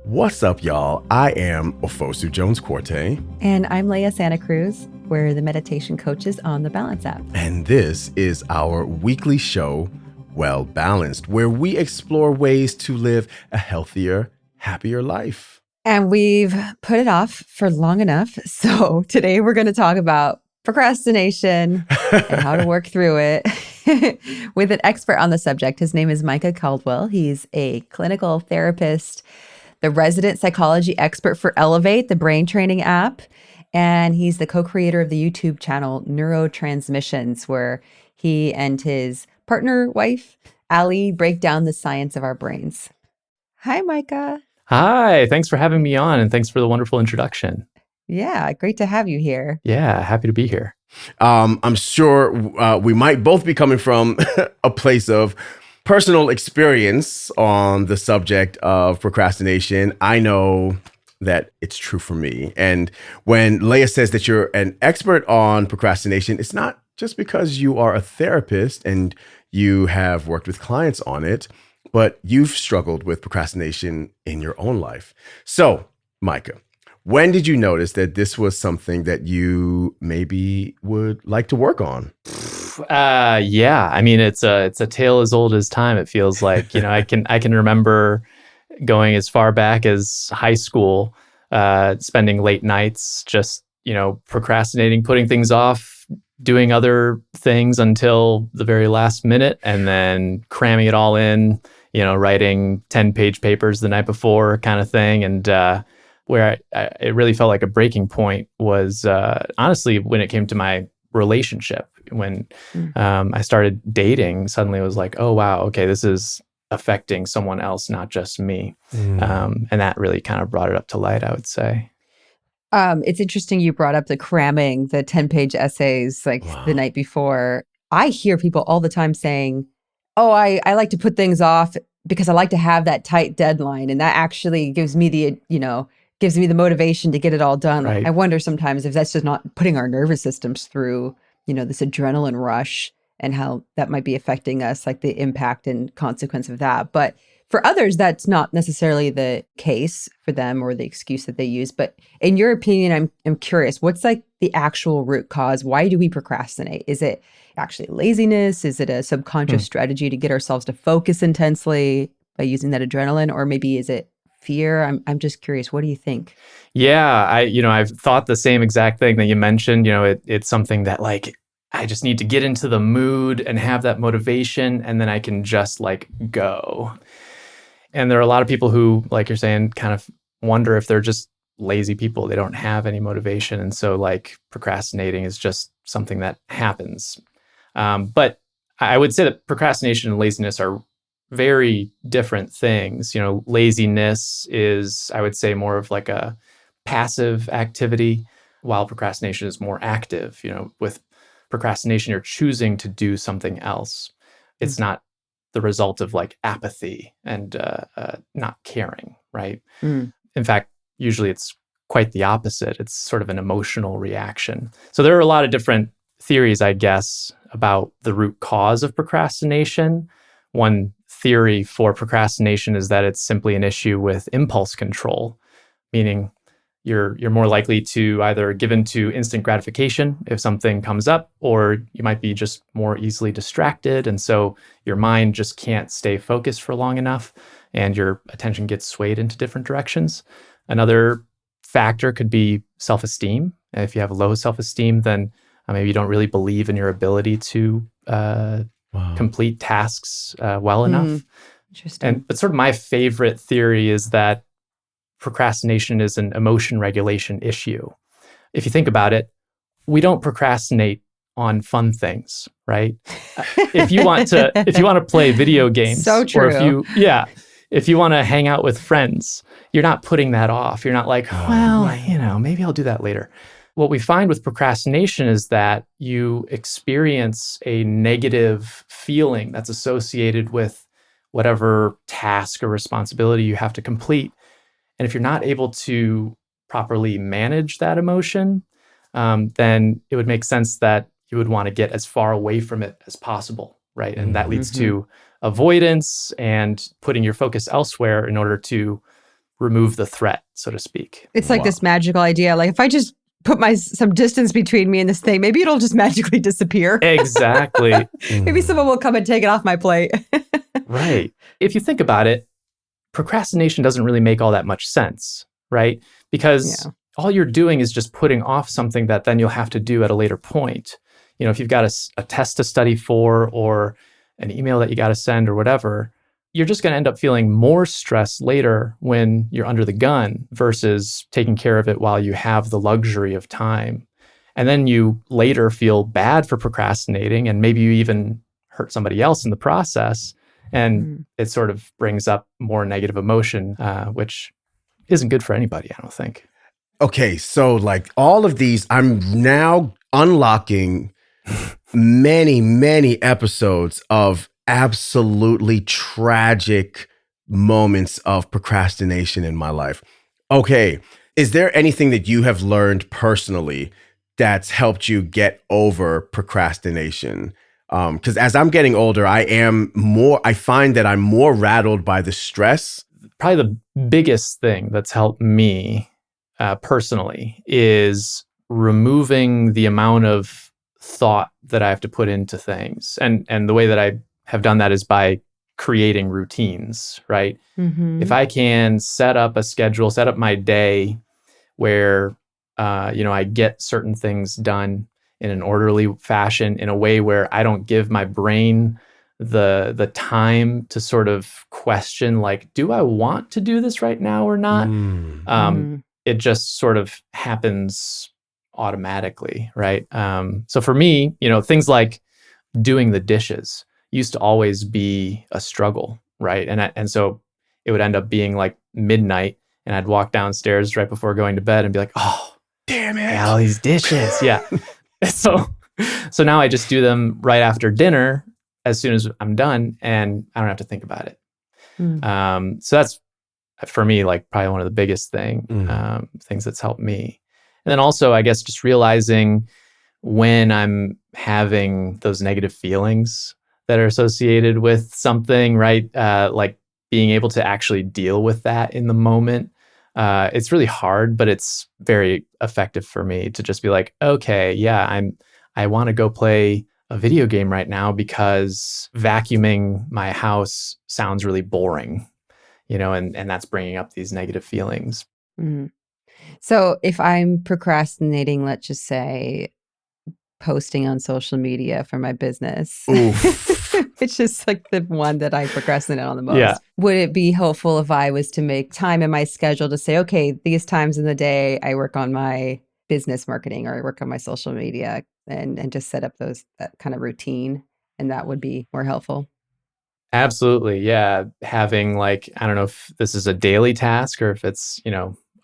What's up, y'all? I am Ofosu Jones-Quartey. And I'm Leah Santa Cruz. We're the meditation coaches on the Balance app. And this is our weekly show, Well Balanced, where we explore ways to live a healthier, happier life. And we've put it off for long enough. So today we're going to talk about procrastination and how to work through it with an expert on the subject. His name is Micah Caldwell. He's a clinical therapist, the resident psychology expert for Elevate, the brain training app. And he's the co-creator of the YouTube channel Neurotransmissions, where he and his partner wife, Ali, break down the science of our brains. Hi, Micah. Hi, thanks for having me on, and thanks for the wonderful introduction. Yeah, great to have you here. Yeah, happy to be here. I'm sure we might both be coming from a place of personal experience on the subject of procrastination. I know that it's true for me. And when Leah says that you're an expert on procrastination, it's not just because you are a therapist and you have worked with clients on it, but you've struggled with procrastination in your own life. So, Micah, when did you notice that this was something that you maybe would like to work on? Yeah, I mean, it's a tale as old as time. It feels like, I can remember going as far back as high school, spending late nights, just, procrastinating, putting things off, doing other things until the very last minute, and then cramming it all in, writing 10-page papers the night before kind of thing. And where it really felt like a breaking point was honestly when it came to my relationship. When I started dating, suddenly it was like, oh, wow, okay, this is affecting someone else, not just me. And that really kind of brought it up to light, I would say. It's interesting you brought up the cramming, the 10-page essays the night before. I hear people all the time saying, oh, I like to put things off because I like to have that tight deadline. And that actually gives me the motivation to get it all done. Right. I wonder sometimes if that's just not putting our nervous systems through, this adrenaline rush and how that might be affecting us, like the impact and consequence of that. But for others, that's not necessarily the case for them or the excuse that they use. But in your opinion, I'm curious, what's like the actual root cause? Why do we procrastinate? Is it actually laziness? Is it a subconscious strategy to get ourselves to focus intensely by using that adrenaline? Or maybe is it fear? I'm just curious. What do you think? Yeah, I've thought the same exact thing that you mentioned. It's something that I just need to get into the mood and have that motivation, and then I can just go. And there are a lot of people who, like you're saying, kind of wonder if they're just lazy people. They don't have any motivation. And so procrastinating is just something that happens. But I would say that procrastination and laziness are very different things. Laziness is, I would say, more of a passive activity, while procrastination is more active. With procrastination, you're choosing to do something else. It's not the result of apathy and not caring, right? In fact, usually it's quite the opposite. It's sort of an emotional reaction. So there are a lot of different theories, I guess, about the root cause of procrastination. One theory for procrastination is that it's simply an issue with impulse control, meaning you're more likely to either give in to instant gratification if something comes up, or you might be just more easily distracted. And so your mind just can't stay focused for long enough, and your attention gets swayed into different directions. Another factor could be self-esteem. If you have low self-esteem, then maybe you don't really believe in your ability to complete tasks well enough. Interesting. But sort of my favorite theory is that procrastination is an emotion regulation issue. If you think about it, we don't procrastinate on fun things, right? If you want to play video games, so true. Or if you want to hang out with friends, you're not putting that off. You're not like, maybe I'll do that later. What we find with procrastination is that you experience a negative feeling that's associated with whatever task or responsibility you have to complete. And if you're not able to properly manage that emotion, then it would make sense that you would want to get as far away from it as possible, right? And that leads to avoidance and putting your focus elsewhere in order to remove the threat, so to speak. It's like this magical idea. Like if I just put some distance between me and this thing, maybe it'll just magically disappear. Exactly. Maybe someone will come and take it off my plate. Right. If you think about it, procrastination doesn't really make all that much sense, right? Because all you're doing is just putting off something that then you'll have to do at a later point. If you've got a test to study for or an email that you got to send or whatever, you're just going to end up feeling more stress later when you're under the gun versus taking care of it while you have the luxury of time. And then you later feel bad for procrastinating, and maybe you even hurt somebody else in the process. And it sort of brings up more negative emotion, which isn't good for anybody, I don't think. Okay, so like all of these, I'm now unlocking many, many episodes of absolutely tragic moments of procrastination in my life. Okay, is there anything that you have learned personally that's helped you get over procrastination? Because as I'm getting older, I find that I'm more rattled by the stress. Probably the biggest thing that's helped me personally is removing the amount of thought that I have to put into things. And the way that I have done that is by creating routines, right? Mm-hmm. If I can set up a schedule, set up my day where, I get certain things done in an orderly fashion in a way where I don't give my brain the time to sort of question, like, do I want to do this right now or not? It just sort of happens automatically, right? So for me, things like doing the dishes used to always be a struggle, right? And so it would end up being like midnight, and I'd walk downstairs right before going to bed and be like, oh, damn it, all these dishes. Yeah. So now I just do them right after dinner as soon as I'm done, and I don't have to think about it. So that's, for me, like probably one of the biggest things that's helped me. And then also, I guess, just realizing when I'm having those negative feelings that are associated with something, right? Like being able to actually deal with that in the moment. It's really hard, but it's very effective for me to just be like, okay, yeah, I want to go play a video game right now because vacuuming my house sounds really boring, and that's bringing up these negative feelings. Mm-hmm. So if I'm procrastinating, let's just say posting on social media for my business, which is like the one that I procrastinate on the most. Would it be helpful if I was to make time in my schedule to say, okay, these times in the day I work on my business marketing or I work on my social media, and just set up that kind of routine, and that would be more helpful? Absolutely. Yeah. Having like, I don't know if this is a daily task or if it's,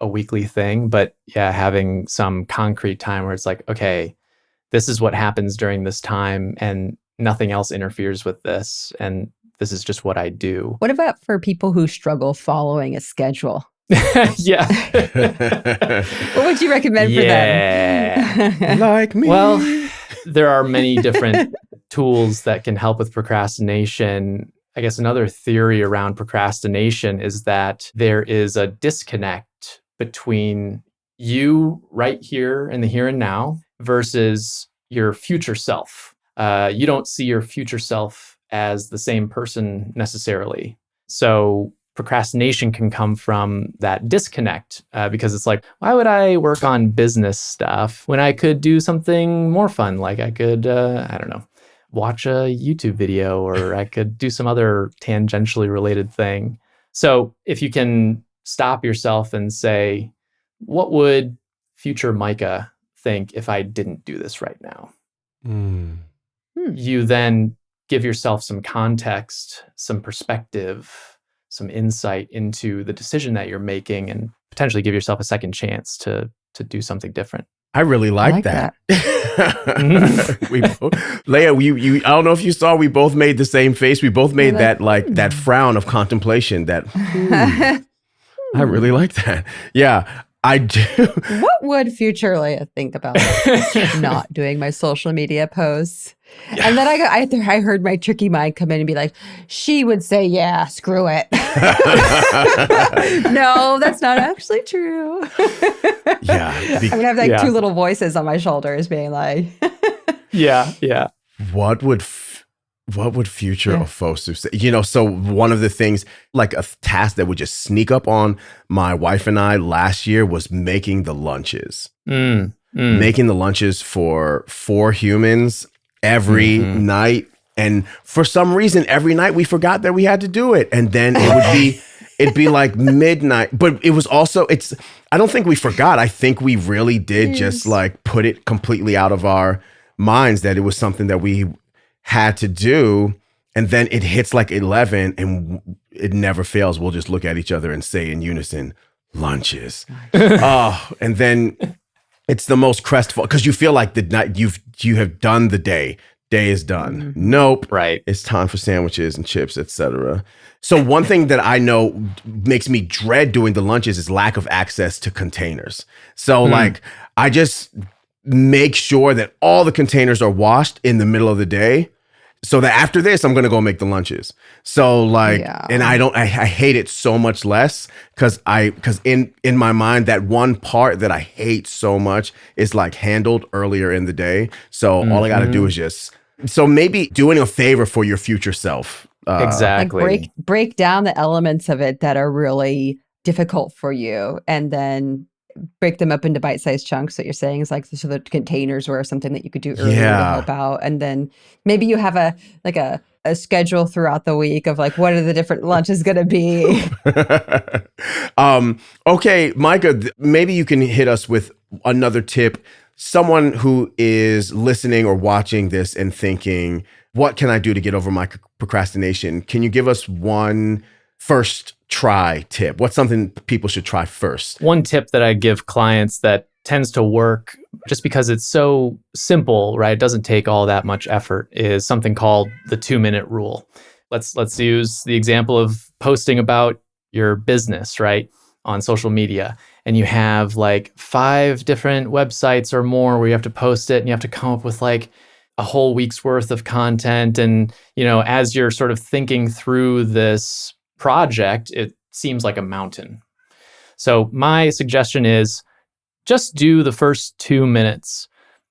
a weekly thing, but yeah, having some concrete time where it's like, okay, this is what happens during this time and nothing else interferes with this. And this is just what I do. What about for people who struggle following a schedule? Yeah. What would you recommend for them? Like me. Well, there are many different tools that can help with procrastination. I guess another theory around procrastination is that there is a disconnect between you right here in the here and now versus your future self. You don't see your future self as the same person necessarily. So procrastination can come from that disconnect because it's like, why would I work on business stuff when I could do something more fun? Like I could, watch a YouTube video, or I could do some other tangentially related thing. So if you can stop yourself and say, what would future Micah think if I didn't do this right now? You then give yourself some context, some perspective, some insight into the decision that you're making, and potentially give yourself a second chance to do something different. I really like that. Leah, I don't know if you saw, we both made the same face. We both made that frown of contemplation. I really like that. Yeah, I do. What would future Leah think about not doing my social media posts? And then I heard my tricky mind come in and be like, she would say, yeah, screw it. No, that's not actually true. Yeah. I'm going to have like two little voices on my shoulders being like, Yeah. What would future Ofosu say? So one of the things, like a task that would just sneak up on my wife and I last year was making the lunches. Making the lunches for 4 humans every night. And for some reason, every night we forgot that we had to do it. And then it'd be like midnight. But it was also, I don't think we forgot. I think we really did just like put it completely out of our minds that it was something that we had to do. And then it hits like 11 and it never fails. We'll just look at each other and say in unison, lunches. And then it's the most crestful because you feel like the night you have done the day. Day is done. Nope. Right. It's time for sandwiches and chips, etc. So one thing that I know makes me dread doing the lunches is lack of access to containers. So like I just make sure that all the containers are washed in the middle of the day so that after this, I'm going to go make the lunches. So like, and I hate it so much less because in my mind, that one part that I hate so much is like handled earlier in the day. So all I got to do is so maybe doing a favor for your future self. Exactly. Like break down the elements of it that are really difficult for you and then break them up into bite-sized chunks. What you're saying is like, so the containers were something that you could do earlier to help out. And then maybe you have a schedule throughout the week of like, what are the different lunches going to be? Okay, Micah, maybe you can hit us with another tip. Someone who is listening or watching this and thinking, what can I do to get over my procrastination? Can you give us one first try tip? What's something people should try first? One tip that I give clients that tends to work just because it's so simple, right? It doesn't take all that much effort, is something called the 2-minute rule. Let's use the example of posting about your business, right? On social media. And you have like 5 different websites or more where you have to post it and you have to come up with like a whole week's worth of content. And, as you're sort of thinking through this project, it seems like a mountain. So my suggestion is just do the first 2 minutes.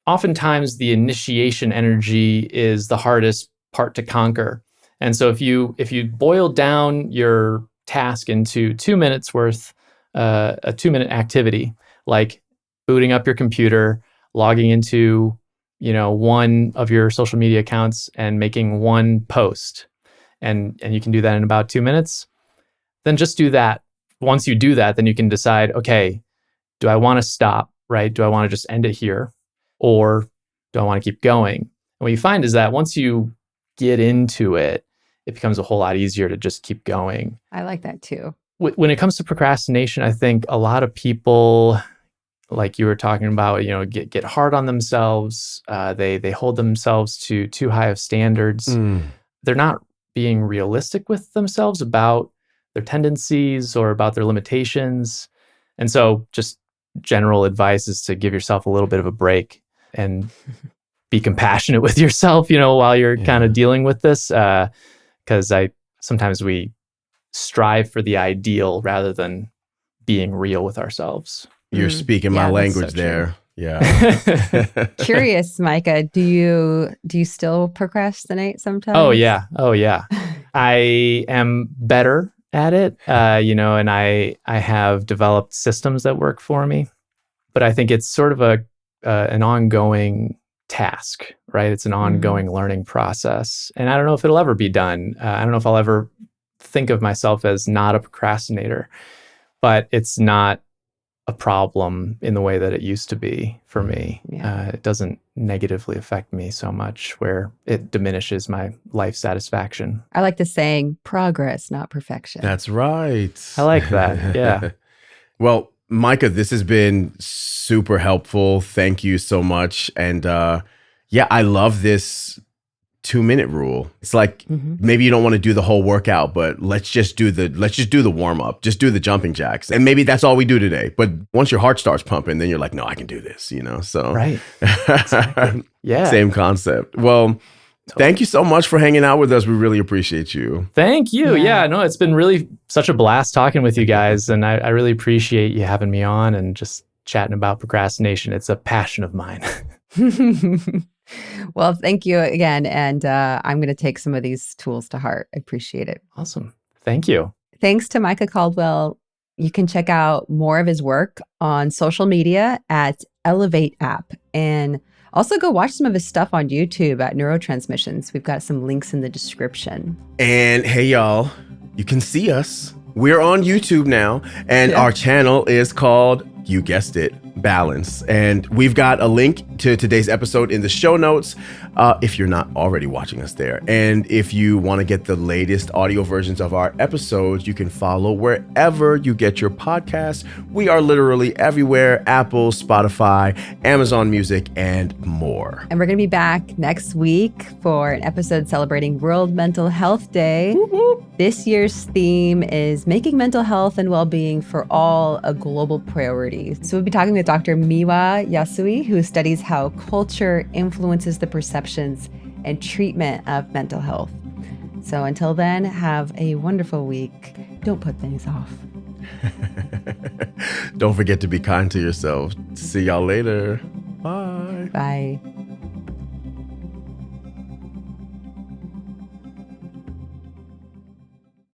Oftentimes the initiation energy is the hardest part to conquer. And so if you boil down your task into 2 minutes worth, a 2-minute activity, like booting up your computer, logging into, one of your social media accounts and making one post, and you can do that in about 2 minutes, then just do that. Once you do that, then you can decide, okay, do I want to stop, right? Do I want to just end it here? Or do I want to keep going? And what you find is that once you get into it, it becomes a whole lot easier to just keep going. I like that too. When it comes to procrastination, I think a lot of people, like you were talking about, get hard on themselves. They hold themselves to too high of standards. They're not being realistic with themselves about their tendencies or about their limitations. And so just general advice is to give yourself a little bit of a break and be compassionate with yourself, while you're kind of dealing with this. Because sometimes we strive for the ideal rather than being real with ourselves. You're speaking my language there. Yeah. Curious, Micah, do you still procrastinate sometimes? Oh yeah. I am better at it, and I have developed systems that work for me. But I think it's sort of an ongoing task, right? It's an ongoing learning process. And I don't know if it'll ever be done. I don't know if I'll ever think of myself as not a procrastinator, but it's not a problem in the way that it used to be for me. It doesn't negatively affect me so much where it diminishes my life satisfaction. I like the saying, progress, not perfection. That's right. I like that. Yeah. Well, Micah, this has been super helpful. Thank you so much. And I love this 2-minute rule. It's like maybe you don't want to do the whole workout, but let's just do the warm up. Just do the jumping jacks. And maybe that's all we do today. But once your heart starts pumping, then you're like, no, I can do this, So Right. Exactly. Yeah. Same concept. Well, thank you so much for hanging out with us. We really appreciate you. Thank you. Yeah, no, it's been really such a blast talking with you guys. And I really appreciate you having me on and just chatting about procrastination. It's a passion of mine. Well, thank you again. And I'm going to take some of these tools to heart. I appreciate it. Awesome. Thank you. Thanks to Micah Caldwell. You can check out more of his work on social media at Elevate App. And also go watch some of his stuff on YouTube at Neurotransmissions. We've got some links in the description. And hey, y'all, you can see us. We're on YouTube now, and our channel is called, you guessed it, Balance. And we've got a link to today's episode in the show notes if you're not already watching us there. And if you want to get the latest audio versions of our episodes, you can follow wherever you get your podcasts. We are literally everywhere: Apple, Spotify, Amazon Music, and more. And we're going to be back next week for an episode celebrating World Mental Health Day. Whoop, whoop. This year's theme is making mental health and well-being for all a global priority. So we'll be talking with Dr. Miwa Yasui, who studies how culture influences the perceptions and treatment of mental health. So until then, have a wonderful week. Don't put things off. Don't forget to be kind to yourself. See y'all later. Bye. Bye.